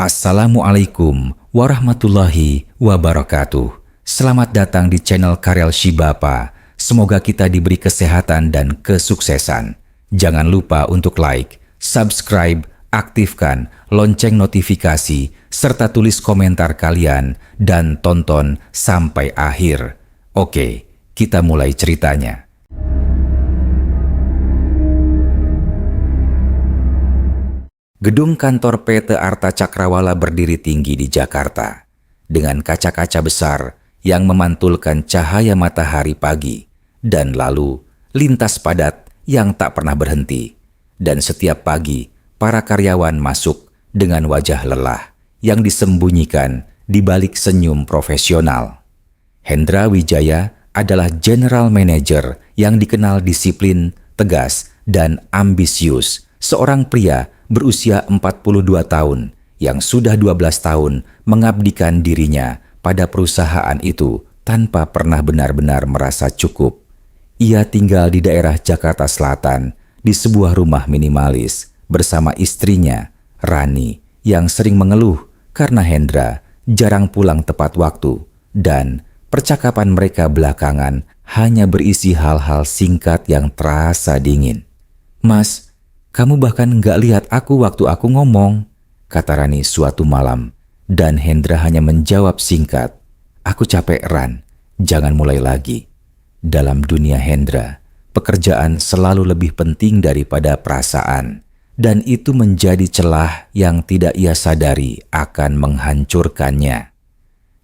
Assalamualaikum warahmatullahi wabarakatuh. Selamat datang di channel Karel Shibapa. Semoga kita diberi kesehatan dan kesuksesan. Jangan lupa untuk like, subscribe, aktifkan lonceng notifikasi, serta tulis komentar kalian dan tonton sampai akhir. Oke, kita mulai ceritanya. Gedung kantor PT Arta Cakrawala berdiri tinggi di Jakarta, dengan kaca-kaca besar yang memantulkan cahaya matahari pagi, dan lalu lintas padat yang tak pernah berhenti. Dan setiap pagi, para karyawan masuk dengan wajah lelah yang disembunyikan di balik senyum profesional. Hendra Wijaya adalah General Manager yang dikenal disiplin, tegas, dan ambisius, seorang pria berusia 42 tahun yang sudah 12 tahun mengabdikan dirinya pada perusahaan itu tanpa pernah benar-benar merasa cukup. Ia tinggal di daerah Jakarta Selatan di sebuah rumah minimalis bersama istrinya, Rani, yang sering mengeluh karena Hendra jarang pulang tepat waktu dan percakapan mereka belakangan hanya berisi hal-hal singkat yang terasa dingin. "Mas, kamu bahkan nggak lihat aku waktu aku ngomong," kata Rani suatu malam. Dan Hendra hanya menjawab singkat, "Aku capek, Ran, jangan mulai lagi." Dalam dunia Hendra, pekerjaan selalu lebih penting daripada perasaan. Dan itu menjadi celah yang tidak ia sadari akan menghancurkannya.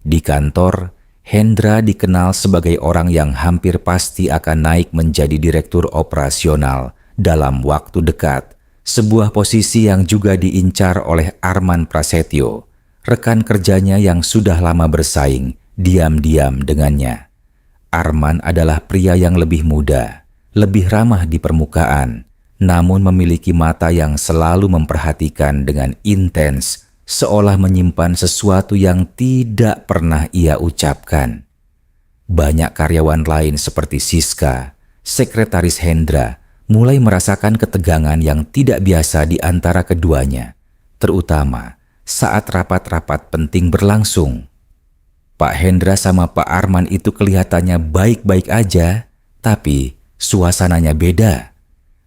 Di kantor, Hendra dikenal sebagai orang yang hampir pasti akan naik menjadi direktur operasional dalam waktu dekat, sebuah posisi yang juga diincar oleh Arman Prasetyo, rekan kerjanya yang sudah lama bersaing diam-diam dengannya. Arman adalah pria yang lebih muda, lebih ramah di permukaan, namun memiliki mata yang selalu memperhatikan dengan intens, seolah menyimpan sesuatu yang tidak pernah ia ucapkan. Banyak karyawan lain seperti Siska, sekretaris Hendra, mulai merasakan ketegangan yang tidak biasa di antara keduanya, terutama saat rapat-rapat penting berlangsung. Pak Hendra sama Pak Arman itu kelihatannya baik-baik aja, tapi suasananya beda.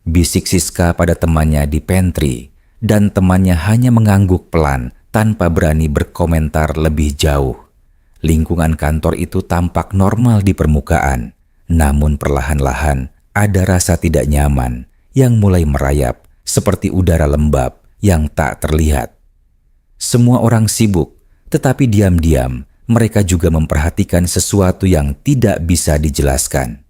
Bisik Siska pada temannya di pantry, dan temannya hanya mengangguk pelan tanpa berani berkomentar lebih jauh. Lingkungan kantor itu tampak normal di permukaan, namun perlahan-lahan ada rasa tidak nyaman yang mulai merayap seperti udara lembab yang tak terlihat. Semua orang sibuk, tetapi diam-diam mereka juga memperhatikan sesuatu yang tidak bisa dijelaskan.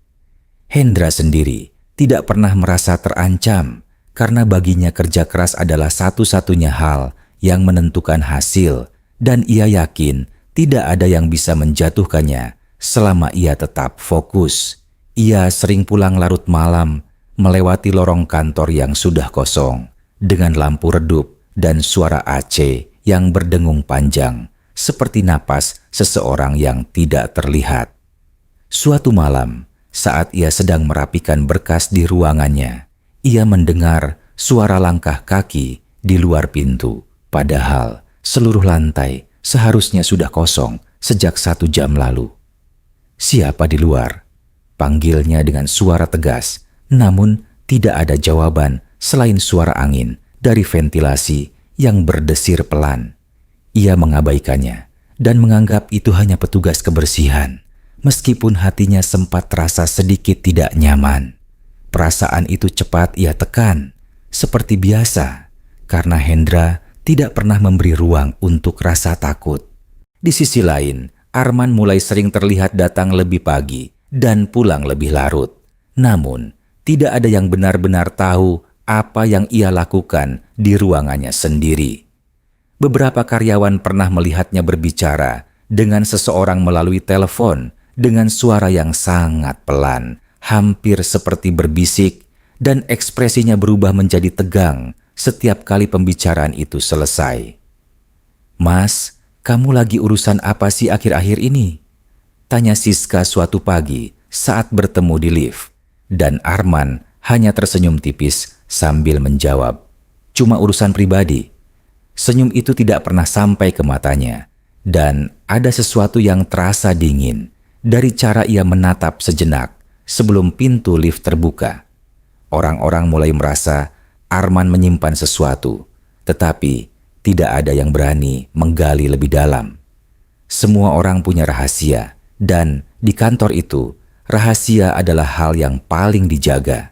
Hendra sendiri tidak pernah merasa terancam karena baginya kerja keras adalah satu-satunya hal yang menentukan hasil, dan ia yakin tidak ada yang bisa menjatuhkannya selama ia tetap fokus. Ia sering pulang larut malam, melewati lorong kantor yang sudah kosong, dengan lampu redup dan suara AC yang berdengung panjang, seperti napas seseorang yang tidak terlihat. Suatu malam, saat ia sedang merapikan berkas di ruangannya, ia mendengar suara langkah kaki di luar pintu, padahal seluruh lantai seharusnya sudah kosong sejak 1 jam lalu. "Siapa di luar?" panggilnya dengan suara tegas, namun tidak ada jawaban selain suara angin dari ventilasi yang berdesir pelan. Ia mengabaikannya dan menganggap itu hanya petugas kebersihan, meskipun hatinya sempat terasa sedikit tidak nyaman. Perasaan itu cepat ia tekan, seperti biasa, karena Hendra tidak pernah memberi ruang untuk rasa takut. Di sisi lain, Arman mulai sering terlihat datang lebih pagi dan pulang lebih larut. Namun, tidak ada yang benar-benar tahu apa yang ia lakukan di ruangannya sendiri. Beberapa karyawan pernah melihatnya berbicara dengan seseorang melalui telepon dengan suara yang sangat pelan, hampir seperti berbisik, dan ekspresinya berubah menjadi tegang setiap kali pembicaraan itu selesai. "Mas, kamu lagi urusan apa sih akhir-akhir ini?" tanya Siska suatu pagi saat bertemu di lift, dan Arman hanya tersenyum tipis sambil menjawab, "Cuma urusan pribadi." Senyum itu tidak pernah sampai ke matanya, dan ada sesuatu yang terasa dingin dari cara ia menatap sejenak sebelum pintu lift terbuka. Orang-orang mulai merasa Arman menyimpan sesuatu, tetapi tidak ada yang berani menggali lebih dalam. Semua orang punya rahasia, dan di kantor itu, rahasia adalah hal yang paling dijaga.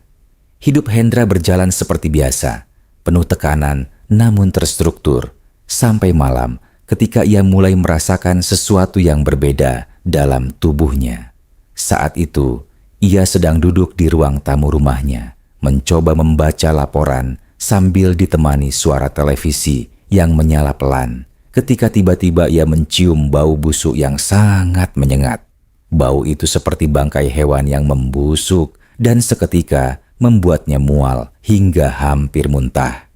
Hidup Hendra berjalan seperti biasa, penuh tekanan namun terstruktur, sampai malam ketika ia mulai merasakan sesuatu yang berbeda dalam tubuhnya. Saat itu, ia sedang duduk di ruang tamu rumahnya, mencoba membaca laporan sambil ditemani suara televisi yang menyala pelan, ketika tiba-tiba ia mencium bau busuk yang sangat menyengat. Bau itu seperti bangkai hewan yang membusuk dan seketika membuatnya mual hingga hampir muntah.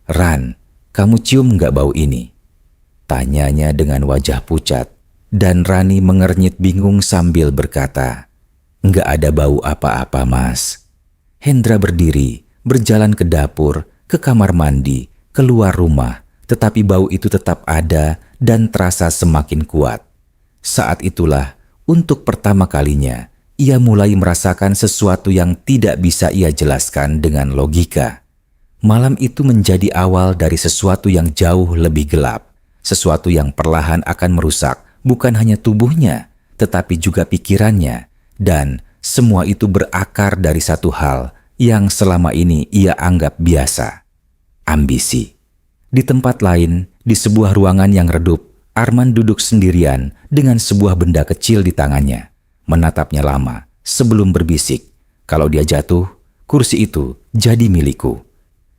"Ran, kamu cium nggak bau ini?" tanyanya dengan wajah pucat, dan Rani mengernyit bingung sambil berkata, "Nggak ada bau apa-apa, Mas." Hendra berdiri, berjalan ke dapur, ke kamar mandi, keluar rumah, tetapi bau itu tetap ada dan terasa semakin kuat. Saat itulah, untuk pertama kalinya, ia mulai merasakan sesuatu yang tidak bisa ia jelaskan dengan logika. Malam itu menjadi awal dari sesuatu yang jauh lebih gelap, sesuatu yang perlahan akan merusak bukan hanya tubuhnya, tetapi juga pikirannya, dan semua itu berakar dari satu hal yang selama ini ia anggap biasa: ambisi. Di tempat lain, di sebuah ruangan yang redup, Arman duduk sendirian dengan sebuah benda kecil di tangannya, menatapnya lama sebelum berbisik, "Kalau dia jatuh, kursi itu jadi milikku."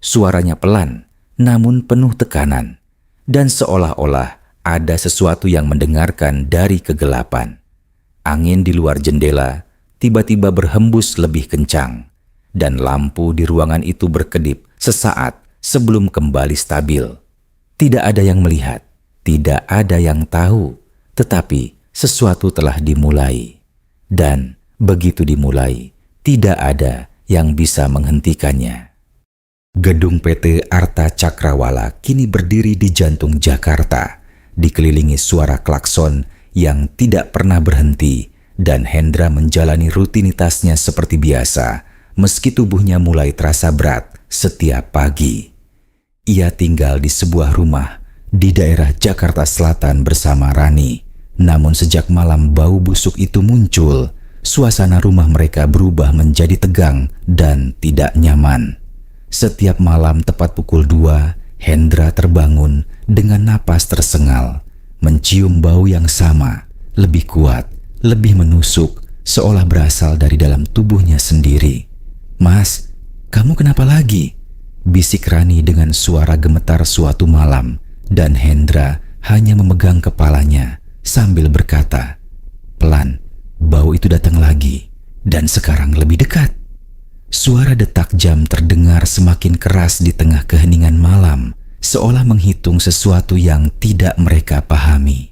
Suaranya pelan, namun penuh tekanan, dan seolah-olah ada sesuatu yang mendengarkan dari kegelapan. Angin di luar jendela tiba-tiba berhembus lebih kencang, dan lampu di ruangan itu berkedip sesaat sebelum kembali stabil. Tidak ada yang melihat, tidak ada yang tahu, tetapi sesuatu telah dimulai. Dan begitu dimulai, tidak ada yang bisa menghentikannya. Gedung PT Arta Cakrawala kini berdiri di jantung Jakarta, dikelilingi suara klakson yang tidak pernah berhenti, dan Hendra menjalani rutinitasnya seperti biasa, meski tubuhnya mulai terasa berat setiap pagi. Ia tinggal di sebuah rumah di daerah Jakarta Selatan bersama Rani. Namun sejak malam bau busuk itu muncul, suasana rumah mereka berubah menjadi tegang dan tidak nyaman. Setiap malam tepat pukul 2, Hendra terbangun dengan napas tersengal, mencium bau yang sama, lebih kuat, lebih menusuk, seolah berasal dari dalam tubuhnya sendiri. "Mas, kamu kenapa lagi?" bisik Rani dengan suara gemetar suatu malam, dan Hendra hanya memegang kepalanya sambil berkata, "Pelan, bau itu datang lagi, dan sekarang lebih dekat." Suara detak jam terdengar semakin keras di tengah keheningan malam, seolah menghitung sesuatu yang tidak mereka pahami.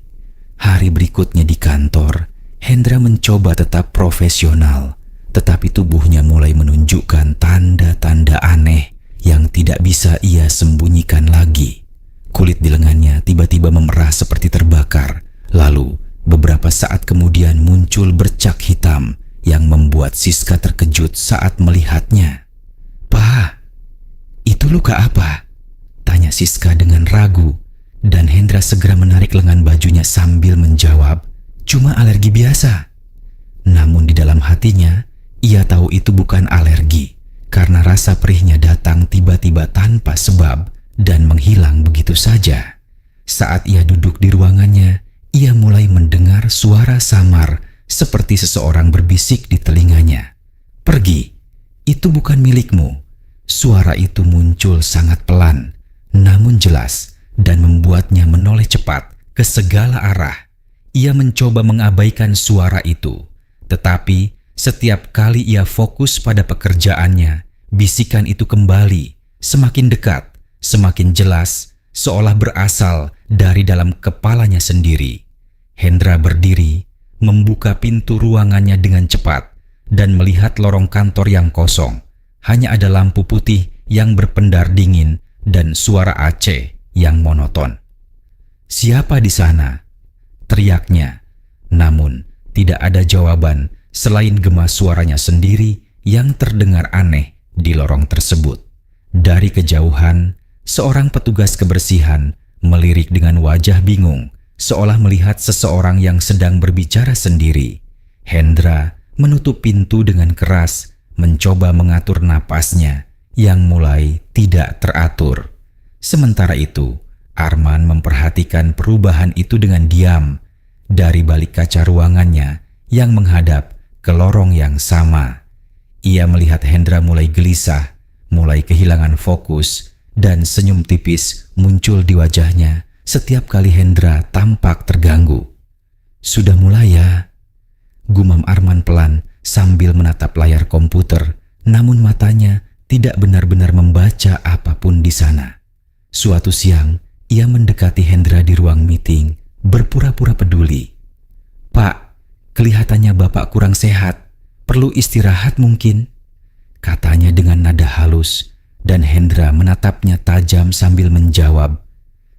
Hari berikutnya di kantor, Hendra mencoba tetap profesional, tetapi tubuhnya mulai menunjukkan tanda-tanda aneh yang tidak bisa ia sembunyikan lagi. Kulit di lengannya tiba-tiba memerah seperti terbakar, lalu beberapa saat kemudian muncul bercak hitam yang membuat Siska terkejut saat melihatnya. "Pa, itu luka apa?" tanya Siska dengan ragu, dan Hendra segera menarik lengan bajunya sambil menjawab, "Cuma alergi biasa." Namun di dalam hatinya, ia tahu itu bukan alergi, karena rasa perihnya datang tiba-tiba tanpa sebab dan menghilang begitu saja. Saat ia duduk di ruangannya, ia mulai mendengar suara samar seperti seseorang berbisik di telinganya, "Pergi, itu bukan milikmu." Suara itu muncul sangat pelan, namun jelas, dan membuatnya menoleh cepat ke segala arah. Ia mencoba mengabaikan suara itu, tetapi setiap kali ia fokus pada pekerjaannya, bisikan itu kembali, semakin dekat, semakin jelas, seolah berasal dari dalam kepalanya sendiri. Hendra berdiri, membuka pintu ruangannya dengan cepat, dan melihat lorong kantor yang kosong. Hanya ada lampu putih yang berpendar dingin dan suara Aceh yang monoton. "Siapa di sana?" teriaknya. Namun tidak ada jawaban selain gema suaranya sendiri yang terdengar aneh di lorong tersebut. Dari kejauhan, seorang petugas kebersihan melirik dengan wajah bingung, seolah melihat seseorang yang sedang berbicara sendiri. Hendra menutup pintu dengan keras, mencoba mengatur napasnya yang mulai tidak teratur. Sementara itu, Arman memperhatikan perubahan itu dengan diam dari balik kaca ruangannya yang menghadap ke lorong yang sama. Ia melihat Hendra mulai gelisah, mulai kehilangan fokus, dan senyum tipis muncul di wajahnya setiap kali Hendra tampak terganggu. "Sudah mulai ya?" gumam Arman pelan sambil menatap layar komputer, namun matanya tidak benar-benar membaca apapun di sana. Suatu siang, ia mendekati Hendra di ruang meeting, berpura-pura peduli. "Pak, kelihatannya Bapak kurang sehat. Perlu istirahat mungkin?" katanya dengan nada halus, dan Hendra menatapnya tajam sambil menjawab,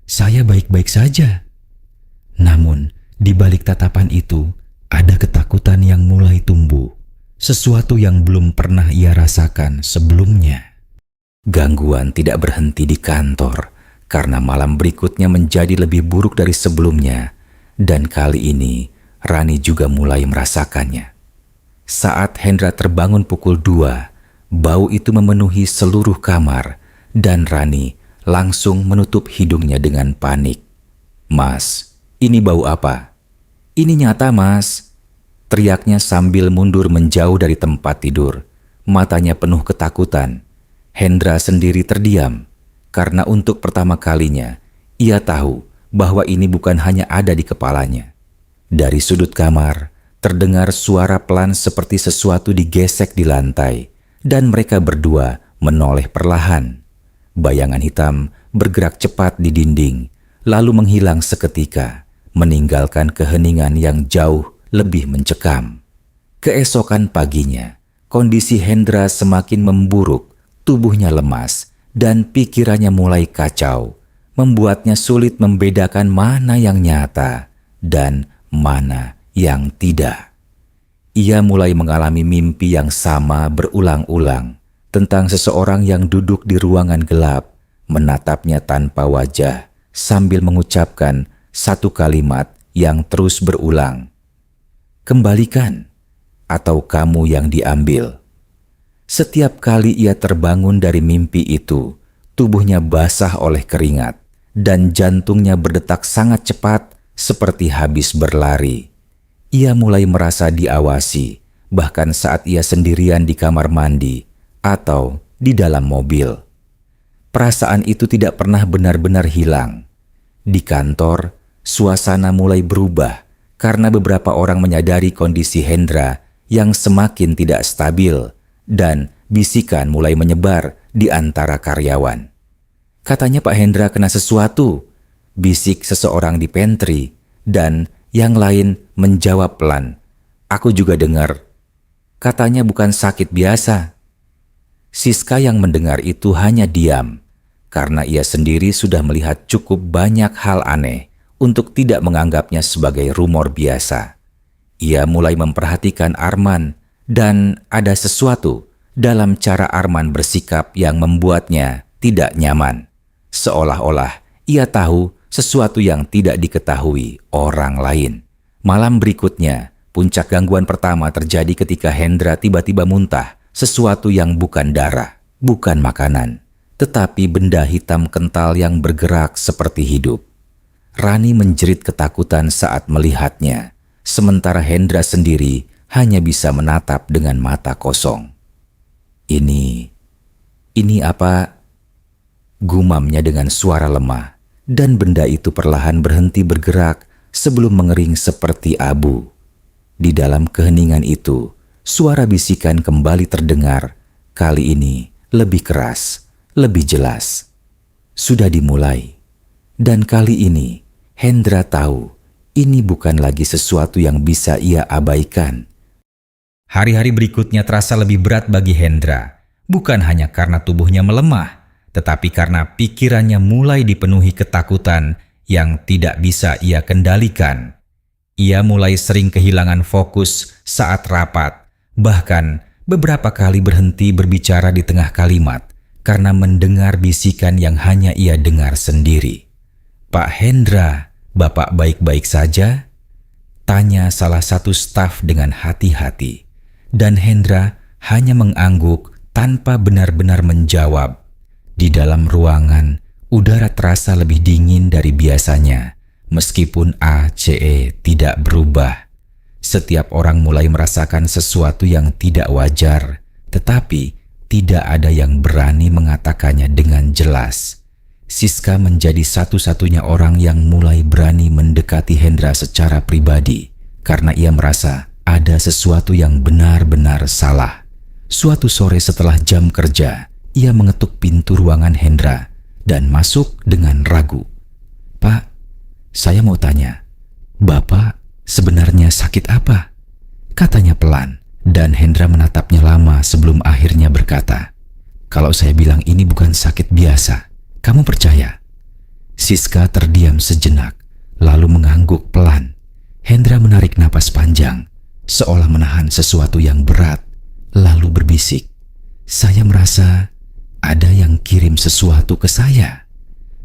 "Saya baik-baik saja." Namun, di balik tatapan itu, ada ketakutan yang mulai tumbuh, sesuatu yang belum pernah ia rasakan sebelumnya. Gangguan tidak berhenti di kantor, karena malam berikutnya menjadi lebih buruk dari sebelumnya, dan kali ini Rani juga mulai merasakannya. Saat Hendra terbangun pukul 2, bau itu memenuhi seluruh kamar, dan Rani langsung menutup hidungnya dengan panik. "Mas, ini bau apa?" "Ini nyata, Mas," teriaknya sambil mundur menjauh dari tempat tidur. Matanya penuh ketakutan. Hendra sendiri terdiam, karena untuk pertama kalinya ia tahu bahwa ini bukan hanya ada di kepalanya. Dari sudut kamar, terdengar suara pelan seperti sesuatu digesek di lantai, dan mereka berdua menoleh perlahan. Bayangan hitam bergerak cepat di dinding, lalu menghilang seketika, meninggalkan keheningan yang jauh lebih mencekam. Keesokan paginya, kondisi Hendra semakin memburuk, tubuhnya lemas, dan pikirannya mulai kacau, membuatnya sulit membedakan mana yang nyata dan mana yang tidak. Ia mulai mengalami mimpi yang sama berulang-ulang tentang seseorang yang duduk di ruangan gelap, menatapnya tanpa wajah sambil mengucapkan satu kalimat yang terus berulang, "Kembalikan," atau "kamu yang diambil." Setiap kali ia terbangun dari mimpi itu, tubuhnya basah oleh keringat dan jantungnya berdetak sangat cepat seperti habis berlari. Ia mulai merasa diawasi, bahkan saat ia sendirian di kamar mandi atau di dalam mobil. Perasaan itu tidak pernah benar-benar hilang. Di kantor, suasana mulai berubah karena beberapa orang menyadari kondisi Hendra yang semakin tidak stabil, dan bisikan mulai menyebar di antara karyawan. "Katanya Pak Hendra kena sesuatu," bisik seseorang di pantry, dan yang lain menjawab pelan, "Aku juga dengar. Katanya bukan sakit biasa." Siska yang mendengar itu hanya diam, karena ia sendiri sudah melihat cukup banyak hal aneh untuk tidak menganggapnya sebagai rumor biasa. Ia mulai memperhatikan Arman, dan ada sesuatu dalam cara Arman bersikap yang membuatnya tidak nyaman. Seolah-olah ia tahu sesuatu yang tidak diketahui orang lain. Malam berikutnya, puncak gangguan pertama terjadi ketika Hendra tiba-tiba muntah sesuatu yang bukan darah, bukan makanan, tetapi benda hitam kental yang bergerak seperti hidup. Rani menjerit ketakutan saat melihatnya, sementara Hendra sendiri hanya bisa menatap dengan mata kosong. Ini apa?" gumamnya dengan suara lemah, dan benda itu perlahan berhenti bergerak sebelum mengering seperti abu. Di dalam keheningan itu, suara bisikan kembali terdengar, kali ini lebih keras, lebih jelas. Sudah dimulai, dan kali ini Hendra tahu ini bukan lagi sesuatu yang bisa ia abaikan. Hari-hari berikutnya terasa lebih berat bagi Hendra, bukan hanya karena tubuhnya melemah, tetapi karena pikirannya mulai dipenuhi ketakutan yang tidak bisa ia kendalikan, ia mulai sering kehilangan fokus saat rapat, bahkan beberapa kali berhenti berbicara di tengah kalimat karena mendengar bisikan yang hanya ia dengar sendiri. "Pak Hendra, Bapak baik-baik saja?" tanya salah satu staf dengan hati-hati, dan Hendra hanya mengangguk tanpa benar-benar menjawab. Di dalam ruangan, udara terasa lebih dingin dari biasanya, meskipun ACE tidak berubah. Setiap orang mulai merasakan sesuatu yang tidak wajar, tetapi tidak ada yang berani mengatakannya dengan jelas. Siska menjadi satu-satunya orang yang mulai berani mendekati Hendra secara pribadi, karena ia merasa ada sesuatu yang benar-benar salah. Suatu sore setelah jam kerja, ia mengetuk pintu ruangan Hendra dan masuk dengan ragu. "Pak, saya mau tanya, Bapak sebenarnya sakit apa?" katanya pelan, dan Hendra menatapnya lama sebelum akhirnya berkata, "Kalau saya bilang ini bukan sakit biasa, kamu percaya?" Siska terdiam sejenak, lalu mengangguk pelan. Hendra menarik napas panjang, seolah menahan sesuatu yang berat, lalu berbisik, "Saya merasa ada yang kirim sesuatu ke saya."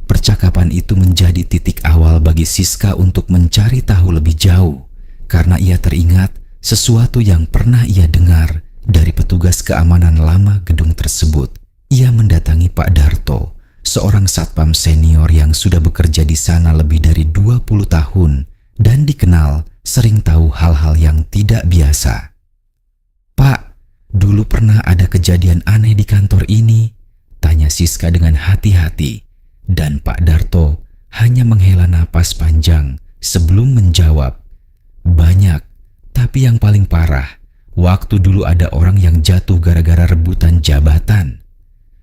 Percakapan itu menjadi titik awal bagi Siska untuk mencari tahu lebih jauh, karena ia teringat sesuatu yang pernah ia dengar dari petugas keamanan lama gedung tersebut. Ia mendatangi Pak Darto, seorang satpam senior yang sudah bekerja di sana lebih dari 20 tahun dan dikenal sering tahu hal-hal yang tidak biasa. "Pak, dulu pernah ada kejadian aneh di kantor ini?" tanya Siska dengan hati-hati, dan Pak Darto hanya menghela napas panjang sebelum menjawab, "Banyak, tapi yang paling parah, waktu dulu ada orang yang jatuh gara-gara rebutan jabatan."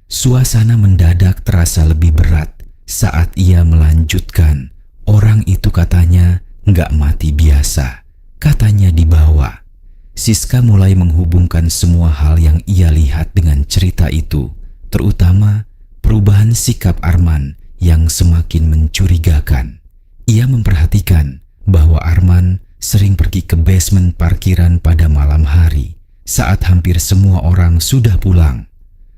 Suasana mendadak terasa lebih berat saat ia melanjutkan, "Orang itu katanya nggak mati biasa, katanya dibawa." Siska mulai menghubungkan semua hal yang ia lihat dengan cerita itu, terutama perubahan sikap Arman yang semakin mencurigakan. Ia memperhatikan bahwa Arman sering pergi ke basement parkiran pada malam hari saat hampir semua orang sudah pulang.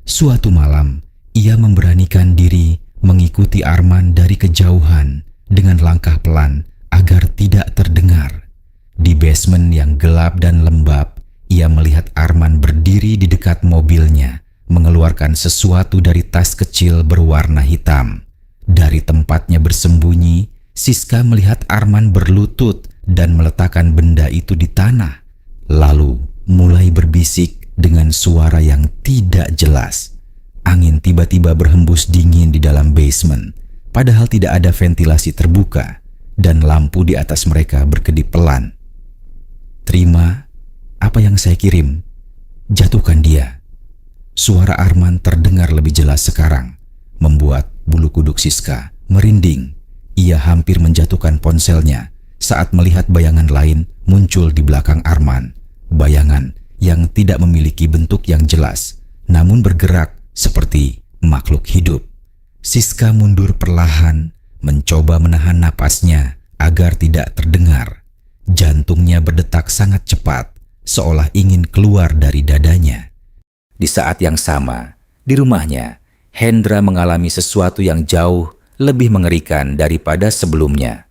Suatu malam, ia memberanikan diri mengikuti Arman dari kejauhan dengan langkah pelan agar tidak terdengar. Di basement yang gelap dan lembab, ia melihat Arman berdiri di dekat mobilnya, mengeluarkan sesuatu dari tas kecil berwarna hitam. Dari tempatnya bersembunyi, Siska melihat Arman berlutut dan meletakkan benda itu di tanah, lalu mulai berbisik dengan suara yang tidak jelas. Angin tiba-tiba berhembus dingin di dalam basement, padahal tidak ada ventilasi terbuka, dan lampu di atas mereka berkedip pelan. "Terima apa yang saya kirim, jatuhkan dia." Suara Arman terdengar lebih jelas sekarang, membuat bulu kuduk Siska merinding. Ia hampir menjatuhkan ponselnya saat melihat bayangan lain muncul di belakang Arman. Bayangan yang tidak memiliki bentuk yang jelas, namun bergerak seperti makhluk hidup. Siska mundur perlahan, mencoba menahan napasnya agar tidak terdengar. Jantungnya berdetak sangat cepat, seolah ingin keluar dari dadanya. Di saat yang sama, di rumahnya, Hendra mengalami sesuatu yang jauh lebih mengerikan daripada sebelumnya.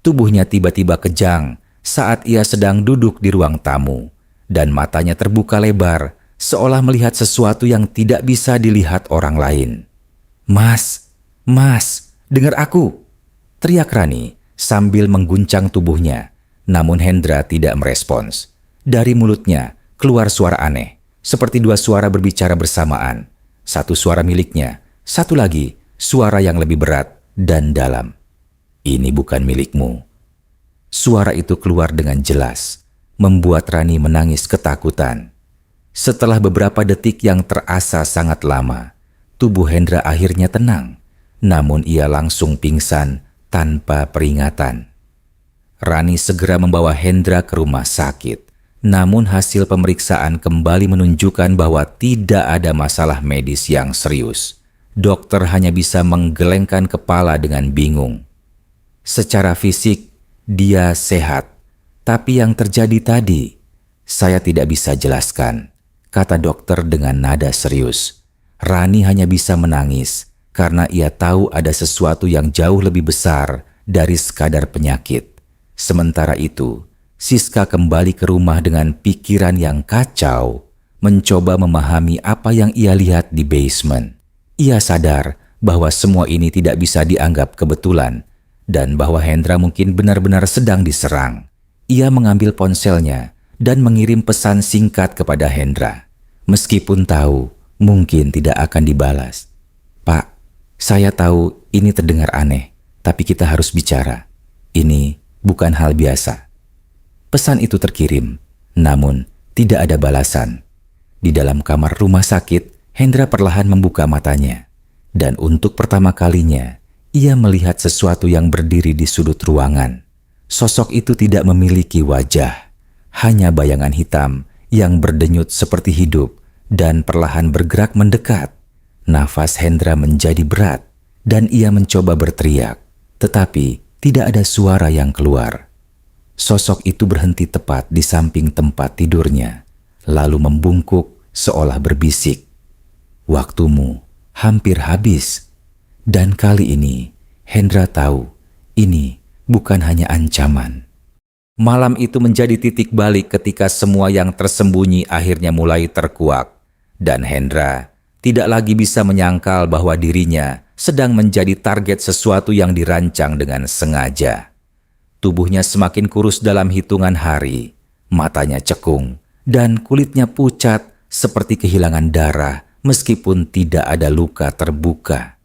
Tubuhnya tiba-tiba kejang saat ia sedang duduk di ruang tamu, dan matanya terbuka lebar, seolah melihat sesuatu yang tidak bisa dilihat orang lain. Mas, dengar aku!" teriak Rani sambil mengguncang tubuhnya, namun Hendra tidak merespons. Dari mulutnya keluar suara aneh, seperti dua suara berbicara bersamaan. Satu suara miliknya, satu lagi suara yang lebih berat dan dalam. "Ini bukan milikmu." Suara itu keluar dengan jelas, membuat Rani menangis ketakutan. Setelah beberapa detik yang terasa sangat lama, tubuh Hendra akhirnya tenang, namun ia langsung pingsan tanpa peringatan. Rani segera membawa Hendra ke rumah sakit. Namun hasil pemeriksaan kembali menunjukkan bahwa tidak ada masalah medis yang serius. Dokter hanya bisa menggelengkan kepala dengan bingung. Secara fisik, dia sehat. Tapi yang terjadi tadi, saya tidak bisa jelaskan, kata dokter dengan nada serius. Rani hanya bisa menangis karena ia tahu ada sesuatu yang jauh lebih besar dari sekadar penyakit. Sementara itu, Siska kembali ke rumah dengan pikiran yang kacau, mencoba memahami apa yang ia lihat di basement. Ia sadar bahwa semua ini tidak bisa dianggap kebetulan dan bahwa Hendra mungkin benar-benar sedang diserang. Ia mengambil ponselnya dan mengirim pesan singkat kepada Hendra. Meskipun tahu mungkin tidak akan dibalas. Pak, saya tahu ini terdengar aneh, tapi kita harus bicara. Ini bukan hal biasa. Pesan itu terkirim, namun tidak ada balasan. Di dalam kamar rumah sakit, Hendra perlahan membuka matanya, dan untuk pertama kalinya, ia melihat sesuatu yang berdiri di sudut ruangan. Sosok itu tidak memiliki wajah, hanya bayangan hitam yang berdenyut seperti hidup dan perlahan bergerak mendekat. Nafas Hendra menjadi berat, dan ia mencoba berteriak, tetapi tidak ada suara yang keluar. Sosok itu berhenti tepat di samping tempat tidurnya, lalu membungkuk seolah berbisik. Waktumu hampir habis. Dan kali ini, Hendra tahu ini bukan hanya ancaman. Malam itu menjadi titik balik ketika semua yang tersembunyi akhirnya mulai terkuak. Dan Hendra tidak lagi bisa menyangkal bahwa dirinya sedang menjadi target sesuatu yang dirancang dengan sengaja. Tubuhnya semakin kurus dalam hitungan hari, matanya cekung, dan kulitnya pucat seperti kehilangan darah meskipun tidak ada luka terbuka.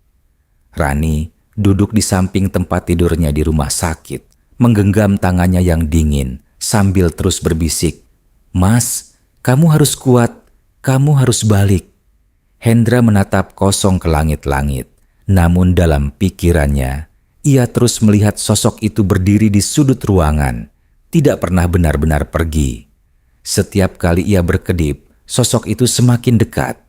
Rani duduk di samping tempat tidurnya di rumah sakit, menggenggam tangannya yang dingin sambil terus berbisik, "Mas, kamu harus kuat, kamu harus balik." Hendra menatap kosong ke langit-langit, namun dalam pikirannya, ia terus melihat sosok itu berdiri di sudut ruangan, tidak pernah benar-benar pergi. Setiap kali ia berkedip, sosok itu semakin dekat.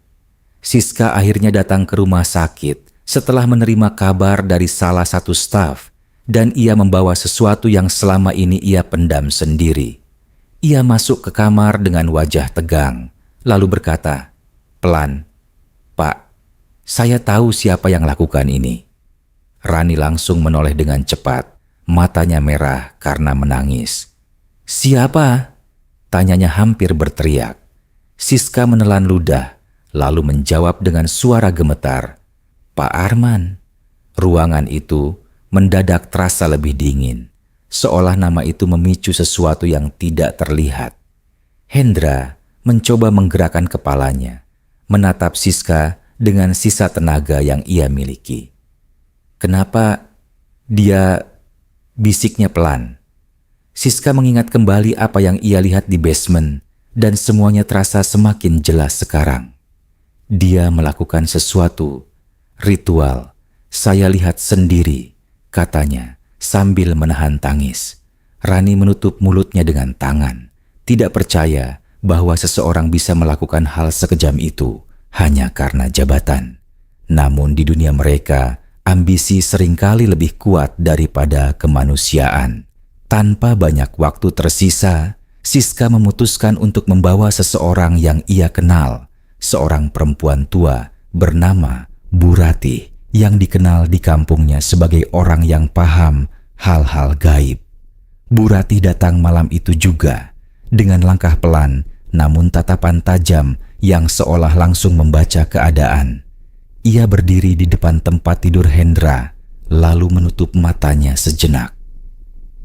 Siska akhirnya datang ke rumah sakit setelah menerima kabar dari salah satu staf, dan ia membawa sesuatu yang selama ini ia pendam sendiri. Ia masuk ke kamar dengan wajah tegang, lalu berkata, pelan, "Pak, saya tahu siapa yang lakukan ini." Rani langsung menoleh dengan cepat, matanya merah karena menangis. "Siapa?" tanyanya hampir berteriak. Siska menelan ludah, lalu menjawab dengan suara gemetar, "Pak Arman." Ruangan itu mendadak terasa lebih dingin, seolah nama itu memicu sesuatu yang tidak terlihat. Hendra mencoba menggerakkan kepalanya, menatap Siska dengan sisa tenaga yang ia miliki. "Kenapa dia?" bisiknya pelan. Siska mengingat kembali apa yang ia lihat di basement, dan semuanya terasa semakin jelas sekarang. Dia melakukan sesuatu, ritual, "Saya lihat sendiri," katanya sambil menahan tangis. Rani menutup mulutnya dengan tangan, tidak percaya bahwa seseorang bisa melakukan hal sekejam itu hanya karena jabatan. Namun di dunia mereka, ambisi seringkali lebih kuat daripada kemanusiaan. Tanpa banyak waktu tersisa, Siska memutuskan untuk membawa seseorang yang ia kenal, seorang perempuan tua bernama Bu Ratih yang dikenal di kampungnya sebagai orang yang paham hal-hal gaib. Bu Ratih datang malam itu juga dengan langkah pelan namun tatapan tajam yang seolah langsung membaca keadaan. Ia berdiri di depan tempat tidur Hendra lalu menutup matanya sejenak.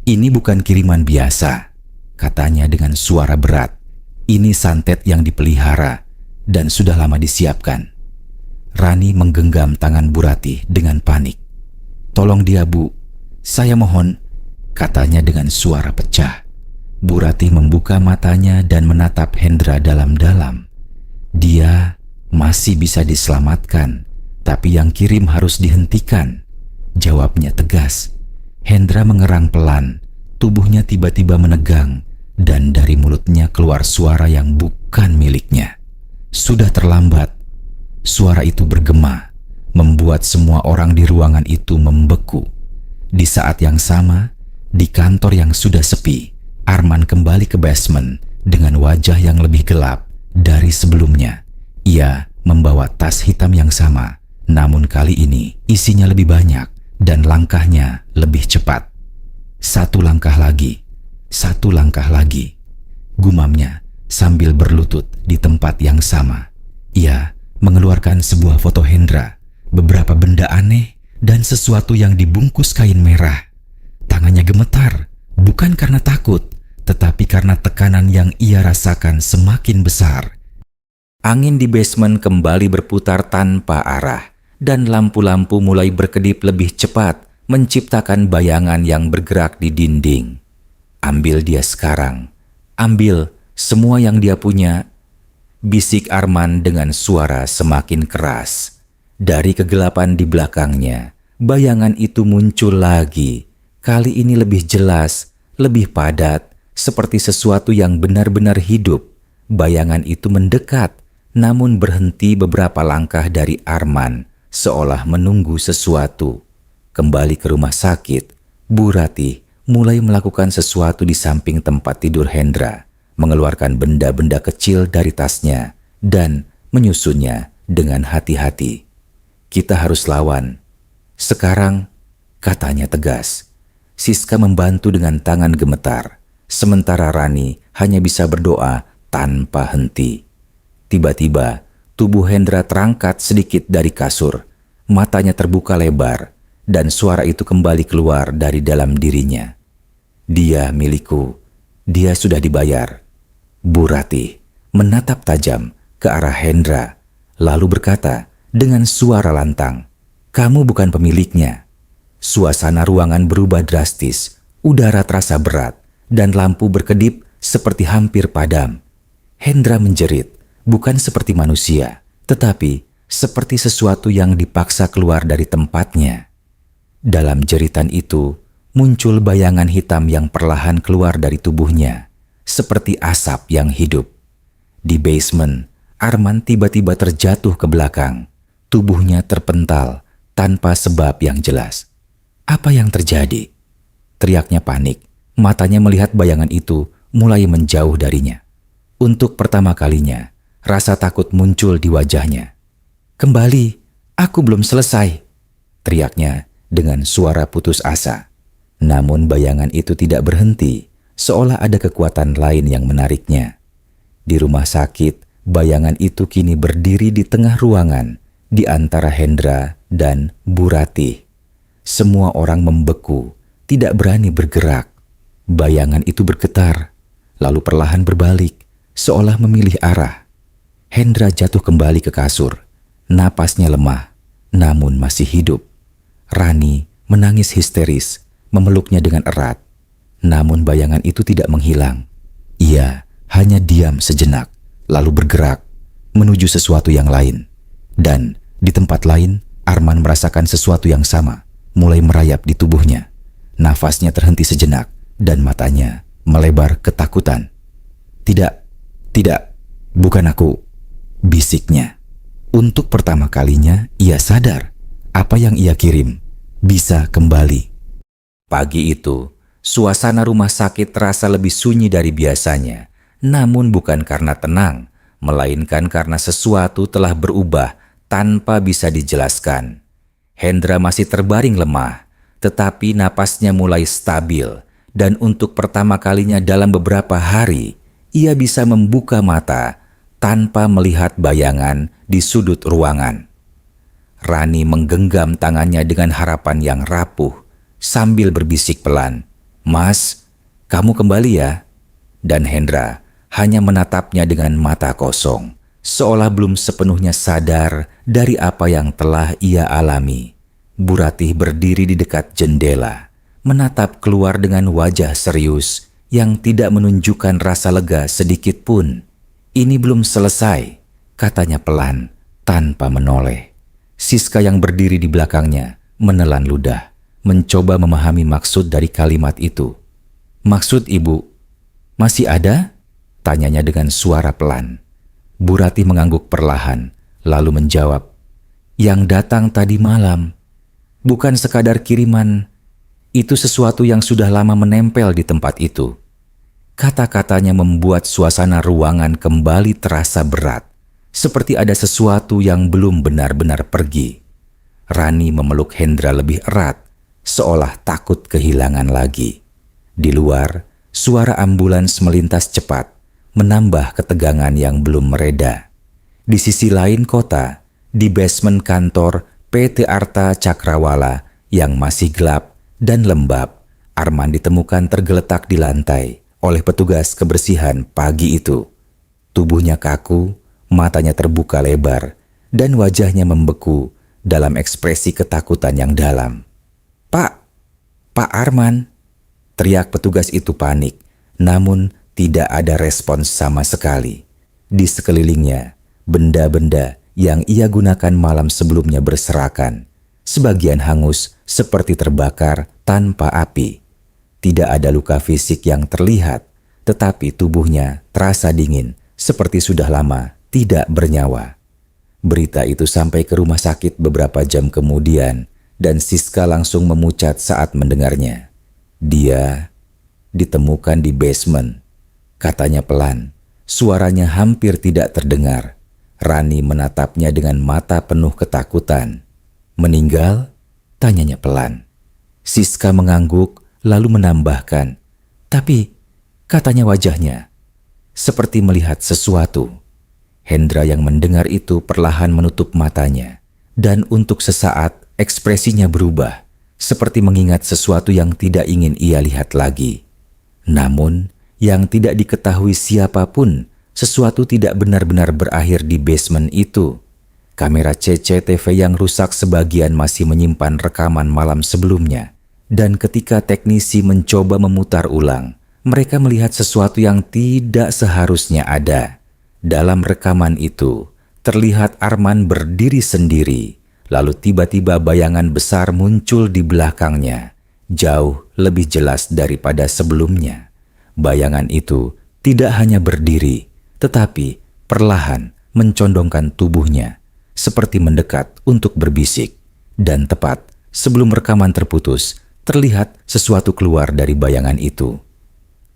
"Ini bukan kiriman biasa," katanya dengan suara berat. "Ini santet yang dipelihara dan sudah lama disiapkan." Rani menggenggam tangan Bu Ratih dengan panik. "Tolong dia, Bu. Saya mohon," katanya dengan suara pecah. Bu Ratih membuka matanya dan menatap Hendra dalam-dalam. "Dia masih bisa diselamatkan, tapi yang kirim harus dihentikan," jawabnya tegas. Hendra mengerang pelan, tubuhnya tiba-tiba menegang, dan dari mulutnya keluar suara yang bukan miliknya. Sudah terlambat. Suara itu bergema, membuat semua orang di ruangan itu membeku. Di saat yang sama, di kantor yang sudah sepi, Arman kembali ke basement dengan wajah yang lebih gelap dari sebelumnya. Ia membawa tas hitam yang sama, namun kali ini isinya lebih banyak dan langkahnya lebih cepat. Satu langkah lagi, gumamnya sambil berlutut di tempat yang sama. Ia mengeluarkan sebuah foto Hendra, beberapa benda aneh, dan sesuatu yang dibungkus kain merah. Tangannya gemetar, bukan karena takut, tetapi karena tekanan yang ia rasakan semakin besar. Angin di basement kembali berputar tanpa arah, dan lampu-lampu mulai berkedip lebih cepat, menciptakan bayangan yang bergerak di dinding. Ambil dia sekarang, ambil semua yang dia punya, bisik Arman dengan suara semakin keras. Dari kegelapan di belakangnya, bayangan itu muncul lagi. Kali ini lebih jelas, lebih padat, seperti sesuatu yang benar-benar hidup. Bayangan itu mendekat, namun berhenti beberapa langkah dari Arman, seolah menunggu sesuatu. Kembali ke rumah sakit, Bu Ratih mulai melakukan sesuatu di samping tempat tidur Hendra, mengeluarkan benda-benda kecil dari tasnya dan menyusunnya dengan hati-hati. Kita harus lawan. Sekarang, katanya tegas. Siska membantu dengan tangan gemetar, sementara Rani hanya bisa berdoa tanpa henti. Tiba-tiba, tubuh Hendra terangkat sedikit dari kasur. Matanya terbuka lebar, dan suara itu kembali keluar dari dalam dirinya. Dia milikku, dia sudah dibayar. Bu Ratih menatap tajam ke arah Hendra, lalu berkata dengan suara lantang, "Kamu bukan pemiliknya." Suasana ruangan berubah drastis, udara terasa berat, dan lampu berkedip seperti hampir padam. Hendra menjerit, bukan seperti manusia, tetapi seperti sesuatu yang dipaksa keluar dari tempatnya. Dalam jeritan itu, muncul bayangan hitam yang perlahan keluar dari tubuhnya, seperti asap yang hidup. Di basement, Arman tiba-tiba terjatuh ke belakang. Tubuhnya terpental tanpa sebab yang jelas. Apa yang terjadi? Teriaknya panik. Matanya melihat bayangan itu mulai menjauh darinya. Untuk pertama kalinya, rasa takut muncul di wajahnya. "Kembali, aku belum selesai," teriaknya dengan suara putus asa. Namun bayangan itu tidak berhenti, seolah ada kekuatan lain yang menariknya. Di rumah sakit, bayangan itu kini berdiri di tengah ruangan, di antara Hendra dan Bu Ratih. Semua orang membeku, tidak berani bergerak. Bayangan itu bergetar, lalu perlahan berbalik, seolah memilih arah. Hendra jatuh kembali ke kasur. Napasnya lemah, namun masih hidup. Rani menangis histeris, memeluknya dengan erat. Namun bayangan itu tidak menghilang. Ia hanya diam sejenak, lalu bergerak menuju sesuatu yang lain. Dan di tempat lain, Arman merasakan sesuatu yang sama, mulai merayap di tubuhnya. Nafasnya terhenti sejenak, dan matanya melebar ketakutan. Tidak, bukan aku," bisiknya. Untuk pertama kalinya, ia sadar apa yang ia kirim bisa kembali. Pagi itu, suasana rumah sakit terasa lebih sunyi dari biasanya, namun bukan karena tenang, melainkan karena sesuatu telah berubah tanpa bisa dijelaskan. Hendra masih terbaring lemah, tetapi napasnya mulai stabil, dan untuk pertama kalinya dalam beberapa hari, ia bisa membuka mata tanpa melihat bayangan di sudut ruangan. Rani menggenggam tangannya dengan harapan yang rapuh, sambil berbisik pelan, "Mas, kamu kembali ya?" Dan Hendra hanya menatapnya dengan mata kosong, seolah belum sepenuhnya sadar dari apa yang telah ia alami. Bu Ratih berdiri di dekat jendela, menatap keluar dengan wajah serius yang tidak menunjukkan rasa lega sedikit pun. "Ini belum selesai," katanya pelan, tanpa menoleh. Siska yang berdiri di belakangnya menelan ludah, mencoba memahami maksud dari kalimat itu. "Maksud ibu, masih ada?" tanyanya dengan suara pelan. Bu Ratih mengangguk perlahan, lalu menjawab, yang datang tadi malam bukan sekadar kiriman, itu sesuatu yang sudah lama menempel di tempat itu. Kata-katanya membuat suasana ruangan kembali terasa berat, seperti ada sesuatu yang belum benar-benar pergi. Rani memeluk Hendra lebih erat, seolah takut kehilangan lagi. Di luar, suara ambulans melintas cepat, menambah ketegangan yang belum mereda. Di sisi lain kota, di basement kantor PT Arta Cakrawala yang masih gelap dan lembab, Arman ditemukan tergeletak di lantai oleh petugas kebersihan pagi itu. Tubuhnya kaku, matanya terbuka lebar, dan wajahnya membeku dalam ekspresi ketakutan yang dalam. "Pak, Pak Arman!" teriak petugas itu panik, namun tidak ada respons sama sekali. Di sekelilingnya, benda-benda yang ia gunakan malam sebelumnya berserakan, sebagian hangus seperti terbakar tanpa api. Tidak ada luka fisik yang terlihat, tetapi tubuhnya terasa dingin seperti sudah lama tidak bernyawa. Berita itu sampai ke rumah sakit beberapa jam kemudian, dan Siska langsung memucat saat mendengarnya. "Dia ditemukan di basement," katanya pelan. Suaranya hampir tidak terdengar. Rani menatapnya dengan mata penuh ketakutan. "Meninggal?" tanyanya pelan. Siska mengangguk lalu menambahkan, "Tapi," katanya wajahnya seperti melihat sesuatu. Hendra yang mendengar itu perlahan menutup matanya, dan untuk sesaat ekspresinya berubah, seperti mengingat sesuatu yang tidak ingin ia lihat lagi. Namun, yang tidak diketahui siapapun, sesuatu tidak benar-benar berakhir di basement itu. Kamera CCTV yang rusak sebagian masih menyimpan rekaman malam sebelumnya, dan ketika teknisi mencoba memutar ulang, mereka melihat sesuatu yang tidak seharusnya ada. Dalam rekaman itu, terlihat Arman berdiri sendiri, lalu tiba-tiba bayangan besar muncul di belakangnya, jauh lebih jelas daripada sebelumnya. Bayangan itu tidak hanya berdiri, tetapi perlahan mencondongkan tubuhnya, seperti mendekat untuk berbisik. Dan tepat sebelum rekaman terputus, terlihat sesuatu keluar dari bayangan itu.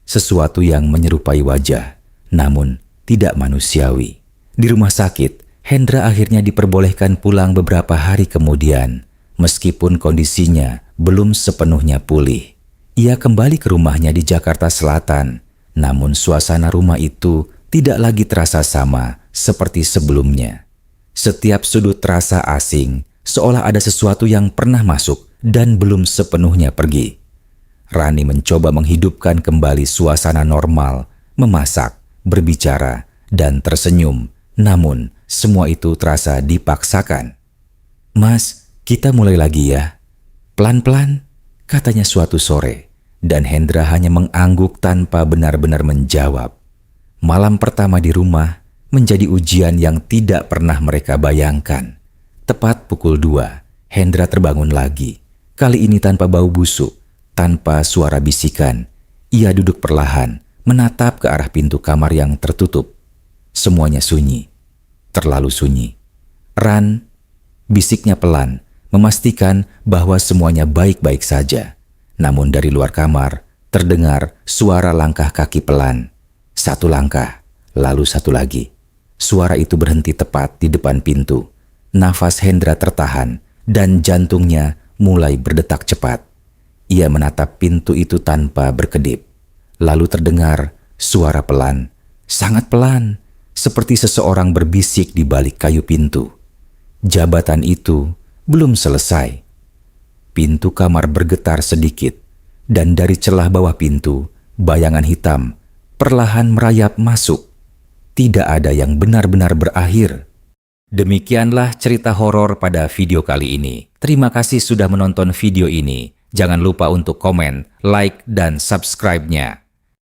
Sesuatu yang menyerupai wajah, namun tidak manusiawi. Di rumah sakit, Hendra akhirnya diperbolehkan pulang beberapa hari kemudian, meskipun kondisinya belum sepenuhnya pulih. Ia kembali ke rumahnya di Jakarta Selatan, namun suasana rumah itu tidak lagi terasa sama seperti sebelumnya. Setiap sudut terasa asing, seolah ada sesuatu yang pernah masuk dan belum sepenuhnya pergi. Rani mencoba menghidupkan kembali suasana normal, memasak, berbicara, dan tersenyum, namun semua itu terasa dipaksakan. "Mas, kita mulai lagi ya. Pelan-pelan," katanya suatu sore, dan Hendra hanya mengangguk tanpa benar-benar menjawab. Malam pertama di rumah menjadi ujian yang tidak pernah mereka bayangkan. Tepat pukul 2, Hendra terbangun lagi. Kali ini tanpa bau busuk, tanpa suara bisikan. Ia duduk perlahan, menatap ke arah pintu kamar yang tertutup. Semuanya sunyi, terlalu sunyi. "Ran," bisiknya pelan, memastikan bahwa semuanya baik-baik saja. Namun dari luar kamar, terdengar suara langkah kaki pelan. Satu langkah, lalu satu lagi. Suara itu berhenti tepat di depan pintu. Nafas Hendra tertahan, dan jantungnya mulai berdetak cepat. Ia menatap pintu itu tanpa berkedip. Lalu terdengar suara pelan, sangat pelan, seperti seseorang berbisik di balik kayu pintu. Jabatan itu belum selesai. Pintu kamar bergetar sedikit, dan dari celah bawah pintu, bayangan hitam perlahan merayap masuk. Tidak ada yang benar-benar berakhir. Demikianlah cerita horor pada video kali ini. Terima kasih sudah menonton video ini. Jangan lupa untuk komen, like, dan subscribe-nya.